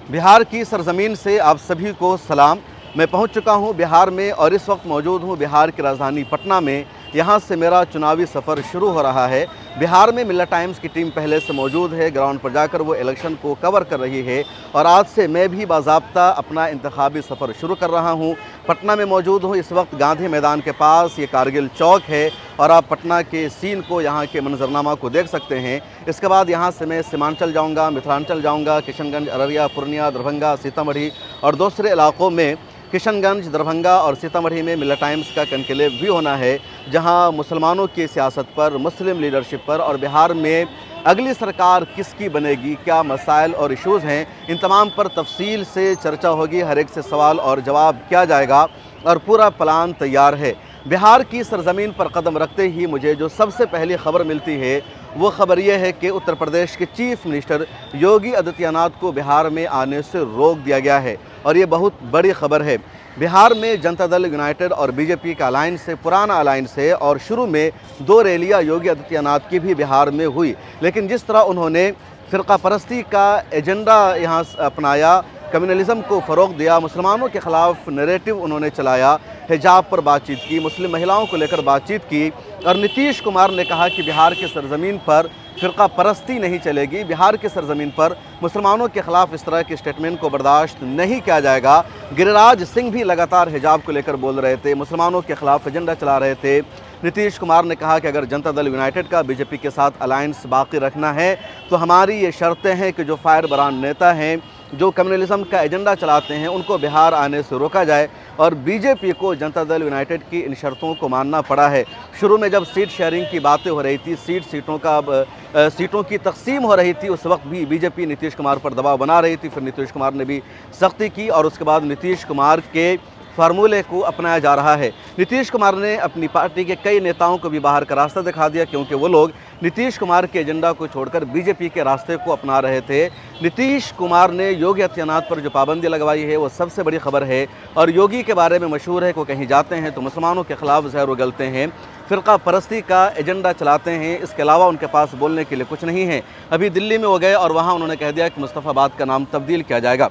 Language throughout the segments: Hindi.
बिहार की सरजमीन से आप सभी को सलाम। मैं पहुंच चुका हूं बिहार में और इस वक्त मौजूद हूं बिहार की राजधानी पटना में। यहां से मेरा चुनावी सफ़र शुरू हो रहा है। बिहार में मिल्लत टाइम्स की टीम पहले से मौजूद है, ग्राउंड पर जाकर वो इलेक्शन को कवर कर रही है और आज से मैं भी बाज़ाब्ता अपना इंतखाबी सफ़र शुरू कर रहा हूं। पटना में मौजूद हूं इस वक्त गांधी मैदान के पास, ये कारगिल चौक है और आप पटना के सीन को, यहाँ के मंजरनामा को देख सकते हैं। इसके बाद यहाँ से मैं सीमांचल जाऊँगा, मिथिलांचल जाऊँगा, किशनगंज, अररिया, पूर्णिया, दरभंगा, सीतामढ़ी और दूसरे इलाकों में। किशनगंज, दरभंगा और सीतामढ़ी में मिल्लत टाइम्स का कनक्लेव भी होना है, जहां मुसलमानों की सियासत पर, मुस्लिम लीडरशिप पर और बिहार में अगली सरकार किसकी बनेगी, क्या मसाइल और इश्यूज़ हैं, इन तमाम पर तफसील से चर्चा होगी। हर एक से सवाल और जवाब किया जाएगा और पूरा प्लान तैयार है। बिहार की सरजमीन पर कदम रखते ही मुझे जो सबसे पहली खबर मिलती है वो खबर यह है कि उत्तर प्रदेश के चीफ मिनिस्टर योगी आदित्यनाथ को बिहार में आने से रोक दिया गया है और ये बहुत बड़ी खबर है। बिहार में जनता दल यूनाइटेड और बीजेपी का अलायंस है, पुराना अलायंस है और शुरू में 2 रैलियां योगी आदित्यनाथ की भी बिहार में हुई, लेकिन जिस तरह उन्होंने फ़िरका परस्ती का एजेंडा यहाँ अपनाया, कम्युनलिज्म को फ़रोग़ दिया, मुसलमानों के ख़िलाफ़ नैरेटिव उन्होंने चलाया, हिजाब पर बातचीत की, मुस्लिम महिलाओं को लेकर बातचीत की और नीतीश कुमार ने कहा कि बिहार की सरजमीन पर फ़िरका परस्ती नहीं चलेगी, बिहार की सरजमीन पर मुसलमानों के ख़िलाफ़ इस तरह के स्टेटमेंट को बर्दाश्त नहीं किया जाएगा। गिरिराज सिंह भी लगातार हिजाब को लेकर बोल रहे थे, मुसलमानों के ख़िलाफ़ एजेंडा चला रहे थे। नीतीश कुमार ने कहा कि अगर जनता दल यूनाइटेड का बीजेपी के साथ अलायंस बाकी रखना है तो हमारी ये शर्तें हैं कि जो फायर ब्रांड नेता हैं, जो कम्युनलिज्म का एजेंडा चलाते हैं, उनको बिहार आने से रोका जाए और बीजेपी को जनता दल यूनाइटेड की इन शर्तों को मानना पड़ा है। शुरू में जब सीट शेयरिंग की बातें हो रही थी, सीटों की तकसीम हो रही थी, उस वक्त भी बीजेपी नीतीश कुमार पर दबाव बना रही थी। फिर नीतीश कुमार ने भी सख्ती की और उसके बाद नीतीश कुमार के फार्मूले को अपनाया जा रहा है। नीतीश कुमार ने अपनी पार्टी के कई नेताओं को भी बाहर का रास्ता दिखा दिया, क्योंकि वो लोग नीतीश कुमार के एजेंडा को छोड़कर बीजेपी के रास्ते को अपना रहे थे। नीतीश कुमार ने योगी आदित्यनाथ पर जो पाबंदी लगवाई है वो सबसे बड़ी खबर है और योगी के बारे में मशहूर है कि वो कहीं जाते हैं तो मुसलमानों के ख़िलाफ़ जहर उगलते हैं, फ़िरका परस्ती का एजेंडा चलाते हैं, इसके अलावा उनके पास बोलने के लिए कुछ नहीं है। अभी दिल्ली में वो गए और वहाँ उन्होंने कह दिया कि मुस्तफ़ाबाद का नाम तब्दील किया जाएगा।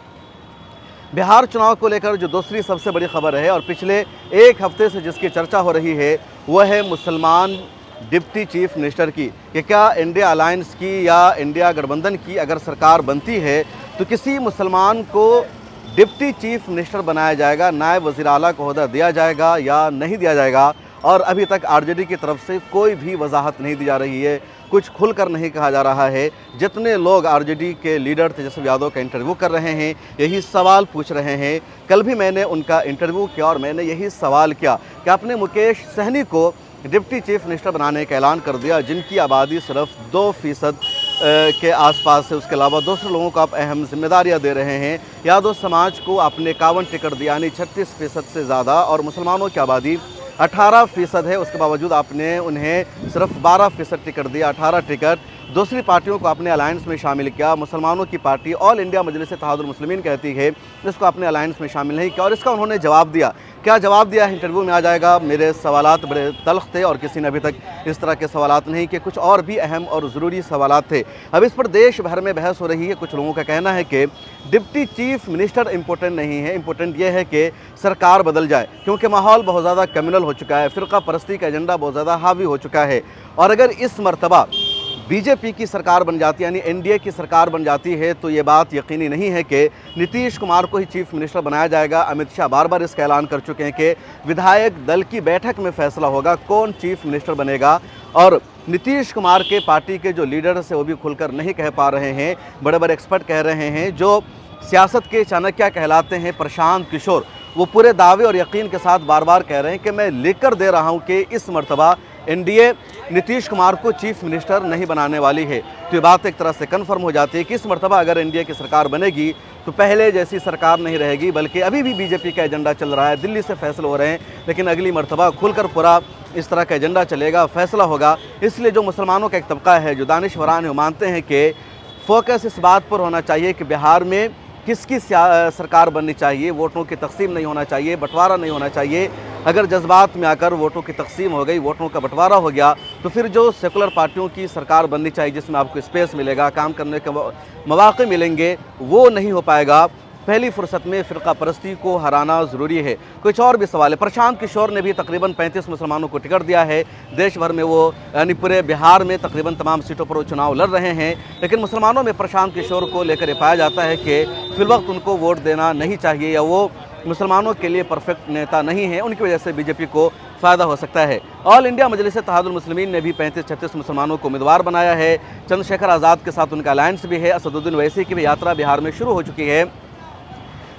बिहार चुनाव को लेकर जो दूसरी सबसे बड़ी खबर है और पिछले एक हफ्ते से जिसकी चर्चा हो रही है वह है मुसलमान डिप्टी चीफ मिनिस्टर की, कि क्या इंडिया अलायंस की या इंडिया गठबंधन की अगर सरकार बनती है तो किसी मुसलमान को डिप्टी चीफ मिनिस्टर बनाया जाएगा, नायब वज़ीर आला का ओहदा दिया जाएगा या नहीं दिया जाएगा। और अभी तक आरजेडी की तरफ से कोई भी वजाहत नहीं दी जा रही है, कुछ खुलकर नहीं कहा जा रहा है। जितने लोग आरजेडी के लीडर तेजस्वी यादव का इंटरव्यू कर रहे हैं यही सवाल पूछ रहे हैं। कल भी मैंने उनका इंटरव्यू किया और मैंने यही सवाल किया कि आपने मुकेश सहनी को डिप्टी चीफ मिनिस्टर बनाने का ऐलान कर दिया, जिनकी आबादी सिर्फ 2% के आसपास है, उसके अलावा दूसरे लोगों को आप अहम जिम्मेदारियां दे रहे हैं। यादव समाज को आपने 51 टिकट दिया, यानी 36% से ज़्यादा, और मुसलमानों की आबादी 18% है, उसके बावजूद आपने उन्हें सिर्फ 12% टिकट दिया, 18 टिकट। दूसरी पार्टियों को आपने अलायंस में शामिल किया, मुसलमानों की पार्टी ऑल इंडिया मजलिस इत्तेहादुल मुस्लिमीन कहती है, इसको आपने अलायंस में शामिल नहीं किया और इसका उन्होंने जवाब दिया। क्या जवाब दिया है इंटरव्यू में आ जाएगा। मेरे सवालात बड़े तल्ख थे और किसी ने अभी तक इस तरह के सवालात नहीं किए, कुछ और भी अहम और ज़रूरी सवालात थे। अब इस पर देश भर में बहस हो रही है। कुछ लोगों का कहना है कि डिप्टी चीफ मिनिस्टर इम्पोर्टेंट नहीं है, इम्पोर्टेंट यह है कि सरकार बदल जाए, क्योंकि माहौल बहुत ज़्यादा कम्युनल हो चुका है, फ़िरका परस्ती का एजेंडा बहुत ज़्यादा हावी हो चुका है। और अगर इस मरतबा बीजेपी की सरकार बन जाती है, यानी एनडीए की सरकार बन जाती है, तो ये बात यकीनी नहीं है कि नीतीश कुमार को ही चीफ मिनिस्टर बनाया जाएगा। अमित शाह बार बार इसका ऐलान कर चुके हैं कि विधायक दल की बैठक में फैसला होगा कौन चीफ मिनिस्टर बनेगा। और नीतीश कुमार के पार्टी के जो लीडर्स हैं वो भी खुलकर नहीं कह पा रहे हैं, बड़े बड़े एक्सपर्ट कह रहे हैं। जो सियासत के चाणक्य कहलाते हैं प्रशांत किशोर, वो पूरे दावे और यकीन के साथ बार बार कह रहे हैं कि मैं लिखकर दे रहा हूं कि इस मरतबा एनडीए नीतीश कुमार को चीफ मिनिस्टर नहीं बनाने वाली है। तो ये बात एक तरह से कन्फर्म हो जाती है कि इस मरतबा अगर एनडीए की सरकार बनेगी तो पहले जैसी सरकार नहीं रहेगी, बल्कि अभी भी बीजेपी का एजेंडा चल रहा है, दिल्ली से फैसले हो रहे हैं, लेकिन अगली मरतबा खुलकर पूरा इस तरह का एजेंडा चलेगा, फैसला होगा। इसलिए जो मुसलमानों का एक तबका है, जो दानिशवरान है, वो मानते हैं कि फोकस इस बात पर होना चाहिए कि बिहार में किसकी सरकार बननी चाहिए, वोटों की तकसीम नहीं होना चाहिए, बंटवारा नहीं होना चाहिए। अगर जज्बात में आकर वोटों की तकसीम हो गई, वोटों का बंटवारा हो गया, तो फिर जो सेकुलर पार्टियों की सरकार बननी चाहिए जिसमें आपको स्पेस मिलेगा, काम करने के मौके मिलेंगे, वो नहीं हो पाएगा। पहली फुर्सत में फ़िरका परस्ती को हराना ज़रूरी है। कुछ और भी सवाल है। प्रशांत किशोर ने भी तकरीबन 35 मुसलमानों को टिकट दिया है। देश भर में वो यानी पूरे बिहार में तकरीबन तमाम सीटों पर वो चुनाव लड़ रहे हैं, लेकिन मुसलमानों में प्रशांत किशोर को लेकर ये पाया जाता है कि फिलवक्त उनको वोट देना नहीं चाहिए या वो मुसलमानों के लिए परफेक्ट नेता नहीं है, उनकी वजह से बीजेपी को फ़ायदा हो सकता है। ऑल इंडिया मजलिस इत्तेहादुल मुस्लिमीन ने भी 35-36 मुसलमानों को उम्मीदवार बनाया है। चंद्रशेखर आज़ाद के साथ उनका अलायंस भी है। असदुद्दीन ओवैसी की भी यात्रा बिहार में शुरू हो चुकी है।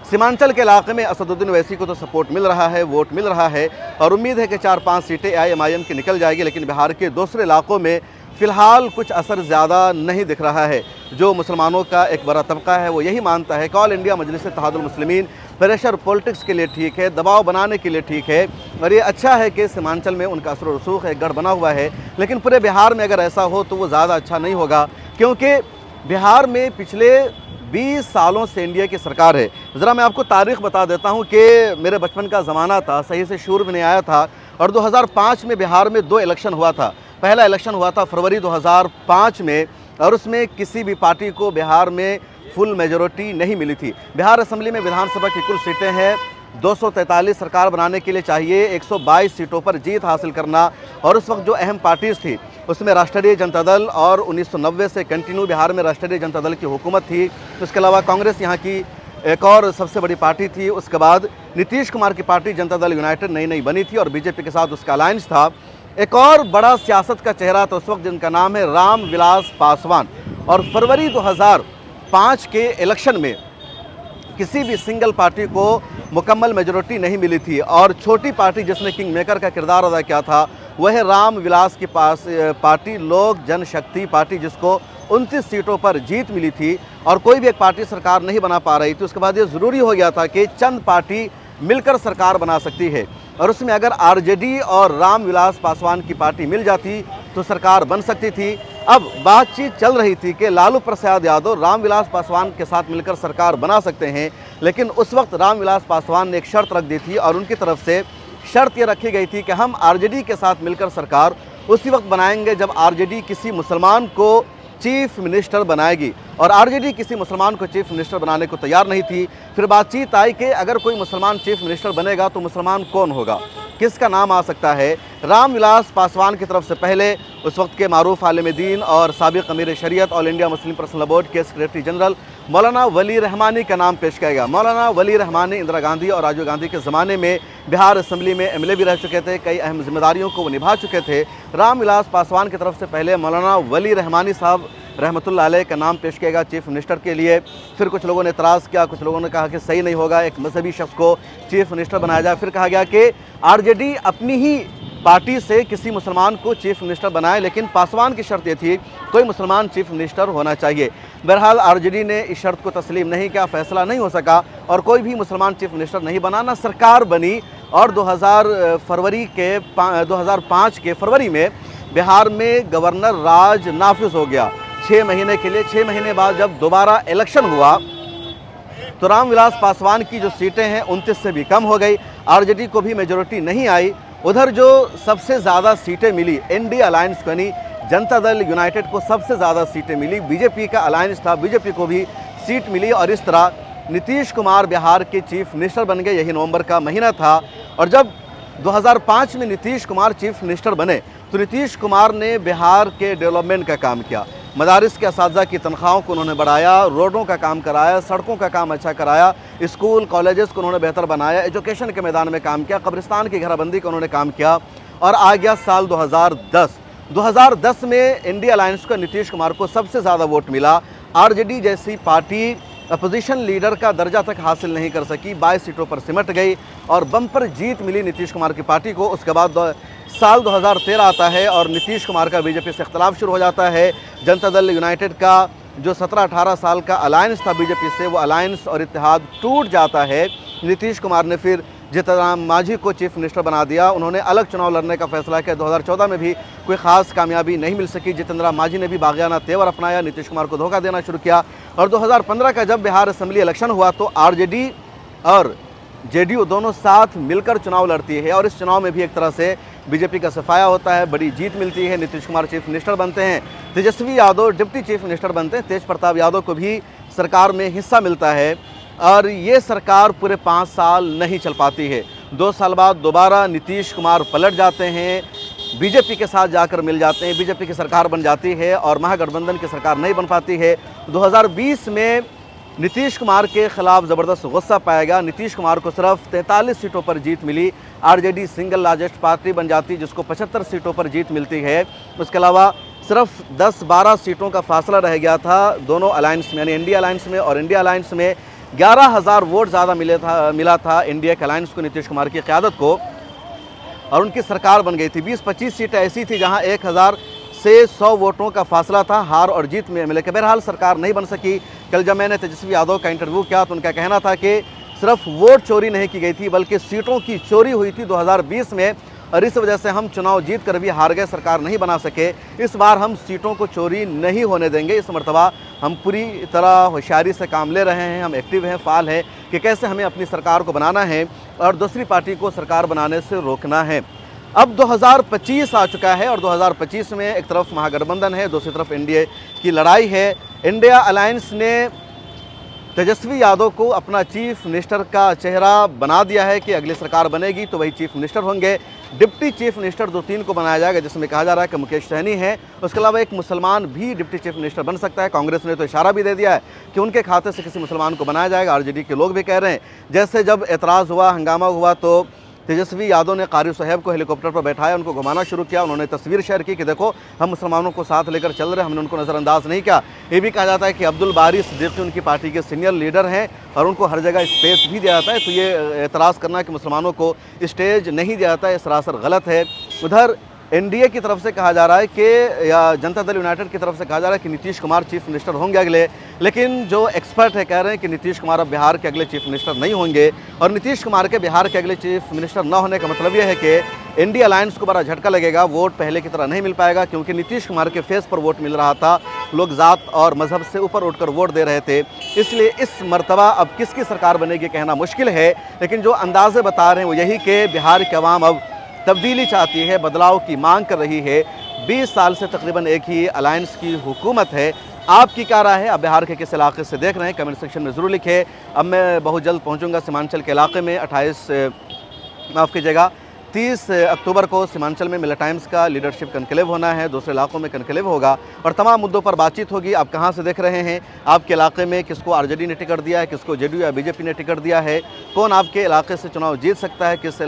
सीमांचल के इलाके में असदुद्दीन ओवैसी को तो सपोर्ट मिल रहा है, वोट मिल रहा है और उम्मीद है कि 4-5 सीटें AIMIM की निकल जाएगी, लेकिन बिहार के दूसरे इलाकों में फ़िलहाल कुछ असर ज़्यादा नहीं दिख रहा है। जो मुसलमानों का एक बड़ा तबका है वो यही मानता है कि ऑल इंडिया मजलिस इत्तेहादुल मुस्लिमीन प्रेशर पॉलिटिक्स के लिए ठीक है, दबाव बनाने के लिए ठीक है और ये अच्छा है कि सीमांचल में उनका असर रसूख है, गढ़ बना हुआ है। लेकिन पूरे बिहार में अगर ऐसा हो तो वो ज़्यादा अच्छा नहीं होगा, क्योंकि बिहार में पिछले 20 सालों से एनडीए की सरकार है। ज़रा मैं आपको तारीख़ बता देता हूँ कि मेरे बचपन का ज़माना था, सही से शूर में नहीं आया था और 2005 में बिहार में 2 इलेक्शन हुआ था। पहला इलेक्शन हुआ था फरवरी 2005 में और उसमें किसी भी पार्टी को बिहार में फुल मेजॉरिटी नहीं मिली थी। बिहार असेंबली में विधानसभा की कुल सीटें हैं 243। सरकार बनाने के लिए चाहिए 122 सीटों पर जीत हासिल करना और उस वक्त जो अहम पार्टीज़ थी उसमें राष्ट्रीय जनता दल और 1990 से कंटिन्यू बिहार में राष्ट्रीय जनता दल की हुकूमत थी। उसके अलावा कांग्रेस यहाँ की एक और सबसे बड़ी पार्टी थी। उसके बाद नीतीश कुमार की पार्टी जनता दल यूनाइटेड नई बनी थी और बीजेपी के साथ उसका अलायंस था। एक और बड़ा सियासत का चेहरा था उस वक्त जिनका नाम है राम विलास पासवान और फरवरी 2005 के इलेक्शन में किसी भी सिंगल पार्टी को मुकम्मल मेजॉरिटी नहीं मिली थी और छोटी पार्टी जिसने किंग मेकर का किरदार अदा किया था वह है राम विलास की पार्टी लोक जनशक्ति पार्टी, जिसको 29 सीटों पर जीत मिली थी और कोई भी एक पार्टी सरकार नहीं बना पा रही थी। उसके बाद ये ज़रूरी हो गया था कि चंद पार्टी मिलकर सरकार बना सकती है और उसमें अगर आरजेडी और राम विलास पासवान की पार्टी मिल जाती तो सरकार बन सकती थी। अब बातचीत चल रही थी कि लालू प्रसाद यादव राम विलास पासवान के साथ मिलकर सरकार बना सकते हैं, लेकिन उस वक्त राम विलास पासवान ने एक शर्त रख दी थी और उनकी तरफ से शर्त ये रखी गई थी कि हम आरजेडी के साथ मिलकर सरकार उसी वक्त बनाएंगे जब आरजेडी किसी मुसलमान को चीफ मिनिस्टर बनाएगी और आरजेडी किसी मुसलमान को चीफ मिनिस्टर बनाने को तैयार नहीं थी। फिर बातचीत आई कि अगर कोई मुसलमान चीफ मिनिस्टर बनेगा तो मुसलमान कौन होगा, किसका नाम आ सकता है। राम विलास पासवान की तरफ से पहले उस वक्त के मारूफ आलिम दीन और साबिक अमीर शरीयत all India Muslim personal board के सेक्रेटरी जनरल मौलाना वली रहमानी का नाम पेश किया गया। मौलाना वली रहमानी इंदिरा गांधी और राजीव गांधी के ज़माने में बिहार असेंबली में एमएलए भी रह चुके थे, कई अहम जिम्मेदारियों को वो निभा चुके थे। राम विलास पासवान की तरफ से पहले मौलाना वली रहमानी साहब रहमतुल्लाह अलैह का नाम पेश किया गया चीफ मिनिस्टर के लिए। फिर कुछ लोगों ने एतराज़ किया, कुछ लोगों ने कहा कि सही नहीं होगा, एक मजहबी शख्स को चीफ मिनिस्टर बनाया जाए। फिर कहा गया कि आरजेडी अपनी ही पार्टी से किसी मुसलमान को चीफ मिनिस्टर बनाए, लेकिन पासवान की शर्त ये थी कोई मुसलमान चीफ मिनिस्टर होना चाहिए। बहरहाल आरजेडी ने इस शर्त को तस्लीम नहीं किया, फैसला नहीं हो सका और कोई भी मुसलमान चीफ मिनिस्टर नहीं बना, ना सरकार बनी। और 2005 के फरवरी में बिहार में गवर्नर राज नाफिज हो गया 6 महीने के लिए। 6 महीने बाद जब दोबारा इलेक्शन हुआ तो राम विलास पासवान की जो सीटें हैं 29 से भी कम हो गई, आरजेडी को भी मेजॉरिटी नहीं आई। उधर जो सबसे ज़्यादा सीटें मिली एनडीए अलायंस को, यानी जनता दल यूनाइटेड को सबसे ज़्यादा सीटें मिली। बीजेपी का अलायंस था, बीजेपी को भी सीट मिली और इस तरह नीतीश कुमार बिहार के चीफ मिनिस्टर बन गए। यही नवंबर का महीना था और जब 2005 में नीतीश कुमार चीफ मिनिस्टर बने तो नीतीश कुमार ने बिहार के डेवलपमेंट का काम किया। मदारिस के असातिज़ा की तनख्वाहों को उन्होंने बढ़ाया, रोडों का काम कराया, सड़कों का काम अच्छा कराया, स्कूल कॉलेजेस को उन्होंने बेहतर बनाया, एजुकेशन के मैदान में काम किया, कब्रिस्तान की घेराबंदी का उन्होंने काम किया। और आ गया साल 2010 में एनडीए अलायंस को नीतीश कुमार को सबसे ज़्यादा वोट मिला। आरजेडी जैसी पार्टी अपोजिशन लीडर का दर्जा तक हासिल नहीं कर सकी, 22 सीटों पर सिमट गई और बम्पर जीत मिली नीतीश कुमार की पार्टी को। उसके बाद साल 2013 आता है और नीतीश कुमार का बीजेपी से इख्तलाफ शुरू हो जाता है। जनता दल यूनाइटेड का जो 17-18 साल का अलायंस था बीजेपी से, वो अलायंस और इत्तेहाद टूट जाता है। नीतीश कुमार ने फिर जीतन राम मांझी को चीफ मिनिस्टर बना दिया। उन्होंने अलग चुनाव लड़ने का फैसला किया। 2014 में भी कोई ख़ास कामयाबी नहीं मिल सकी। जीतन राम मांझी ने भी बागियाना तेवर अपनाया, नीतीश कुमार को धोखा देना शुरू किया और 2015 का जब बिहार असेंबली इलेक्शन हुआ तो आरजेडी और जेडीयू दोनों साथ मिलकर चुनाव लड़ती है और इस चुनाव में भी एक तरह से बीजेपी का सफाया होता है, बड़ी जीत मिलती है। नीतीश कुमार चीफ मिनिस्टर बनते हैं, Tejashwi Yadav deputy chief minister बनते हैं, तेज प्रताप यादव को भी सरकार में हिस्सा मिलता है और ये सरकार पूरे 5 साल नहीं चल पाती है। 2 साल बाद दोबारा नीतीश कुमार पलट जाते हैं, बीजेपी के साथ जाकर मिल जाते हैं, बीजेपी की सरकार बन जाती है और महागठबंधन की सरकार नहीं बन पाती है। 2020 में नीतीश कुमार के खिलाफ ज़बरदस्त गुस्सा पाएगा। नीतीश कुमार को सिर्फ 43 सीटों पर जीत मिली, आरजेडी सिंगल लार्जेस्ट पार्टी बन जाती जिसको 75 सीटों पर जीत मिलती है। उसके अलावा सिर्फ 10-12 सीटों का फासला रह गया था दोनों अलायंस में, यानी इंडिया अलायंस में और इंडिया अलायंस में 11,000 वोट ज़्यादा मिला था इंडिया के अलायंस को, नीतीश कुमार की क़यादत को, और उनकी सरकार बन गई थी। 20-25 सीटें ऐसी थी जहां 1000 से 100 वोटों का फासला था हार और जीत में मिले के। बहरहाल सरकार नहीं बन सकी। कल जब मैंने तेजस्वी यादव का इंटरव्यू किया तो उनका कहना था कि सिर्फ वोट चोरी नहीं की गई थी बल्कि सीटों की चोरी हुई थी 2020 में और इस वजह से हम चुनाव जीत कर भी हार गए, सरकार नहीं बना सके। इस बार हम सीटों को चोरी नहीं होने देंगे। इस मरतबा हम पूरी तरह होशियारी से काम ले रहे हैं, हम एक्टिव हैं, फाल हैं कि कैसे हमें अपनी सरकार को बनाना है और दूसरी पार्टी को सरकार बनाने से रोकना है। अब 2025 आ चुका है और 2025 में एक तरफ महागठबंधन है, दूसरी तरफ एनडीए की लड़ाई है। इंडिया अलायंस ने तेजस्वी यादव को अपना चीफ मिनिस्टर का चेहरा बना दिया है कि अगली सरकार बनेगी तो वही चीफ मिनिस्टर होंगे। डिप्टी चीफ मिनिस्टर 2-3 को बनाया जाएगा, जिसमें कहा जा रहा है कि मुकेश सहनी है। उसके अलावा एक मुसलमान भी डिप्टी चीफ मिनिस्टर बन सकता है। कांग्रेस ने तो इशारा भी दे दिया है कि उनके खाते से किसी मुसलमान को बनाया जाएगा। आरजेडी के लोग भी कह रहे हैं। जैसे जब एतराज़ हुआ, हंगामा हुआ तो तेजस्वी यादव ने कारी साहब को हेलीकॉप्टर पर बैठाया, उनको घुमाना शुरू किया। उन्होंने तस्वीर शेयर की कि देखो हम मुसलमानों को साथ लेकर चल रहे हैं, हमने उनको नज़रअंदाज नहीं किया। ये भी कहा जाता है कि अब्दुल बारी सिद्दीकी उनकी पार्टी के सीनियर लीडर हैं और उनको हर जगह स्पेस भी दिया जाता है। तो ये एतराज़ करना कि मुसलमानों को स्टेज नहीं दिया जाता है, सरासर गलत है। उधर एनडीए की तरफ से कहा जा रहा है कि या जनता दल यूनाइटेड की तरफ से कहा जा रहा है कि नीतीश कुमार चीफ मिनिस्टर होंगे अगले, लेकिन जो एक्सपर्ट है कह रहे हैं कि नीतीश कुमार अब बिहार के अगले चीफ मिनिस्टर नहीं होंगे। और नीतीश कुमार के बिहार के अगले चीफ मिनिस्टर न होने का मतलब यह है कि इंडिया अलायंस को बड़ा झटका लगेगा, वोट पहले की तरह नहीं मिल पाएगा क्योंकि नीतीश कुमार के फेस पर वोट मिल रहा था, लोग ज़ात और मजहब से ऊपर उठकर वोट दे रहे थे। इसलिए इस मरतबा अब किसकी सरकार बनेगी कहना मुश्किल है, लेकिन जो अंदाजे बता रहे हैं वो यही कि बिहार के अवाम अब तब्दीली चाहती है, बदलाव की मांग कर रही है। 20 साल से तकरीबन एक ही अलायंस की हुकूमत है। आपकी क्या राय है? आप बिहार के किस इलाके से देख रहे हैं? कमेंट सेक्शन में ज़रूर लिखें। अब मैं बहुत जल्द पहुंचूंगा सीमांचल के इलाके में। 30 अक्टूबर को सीमांचल में मिलर टाइम्स का लीडरशिप कनक्लेव होना है, दूसरे इलाकों में कनक्लेव होगा और तमाम मुद्दों पर बातचीत होगी। आप कहां से देख रहे हैं? आपके इलाके में किसको आरजेडी ने टिकट दिया है, किसको जेडीयू या बीजेपी ने टिकट दिया है? कौन आपके इलाके से चुनाव जीत सकता है? किस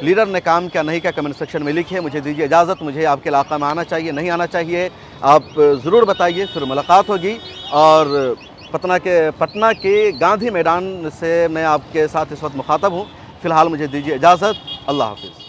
लीडर ने काम क्या नहीं किया? कमेंट सेक्शन में लिखिए। मुझे दीजिए इजाज़त। मुझे आपके इलाका में आना चाहिए, नहीं आना चाहिए, आप ज़रूर बताइए। फिर मुलाकात होगी। और पटना के गांधी मैदान से मैं आपके साथ इस वक्त मुखातब हूँ। फ़िलहाल मुझे दीजिए इजाज़त। अल्लाह हाफ़िज़।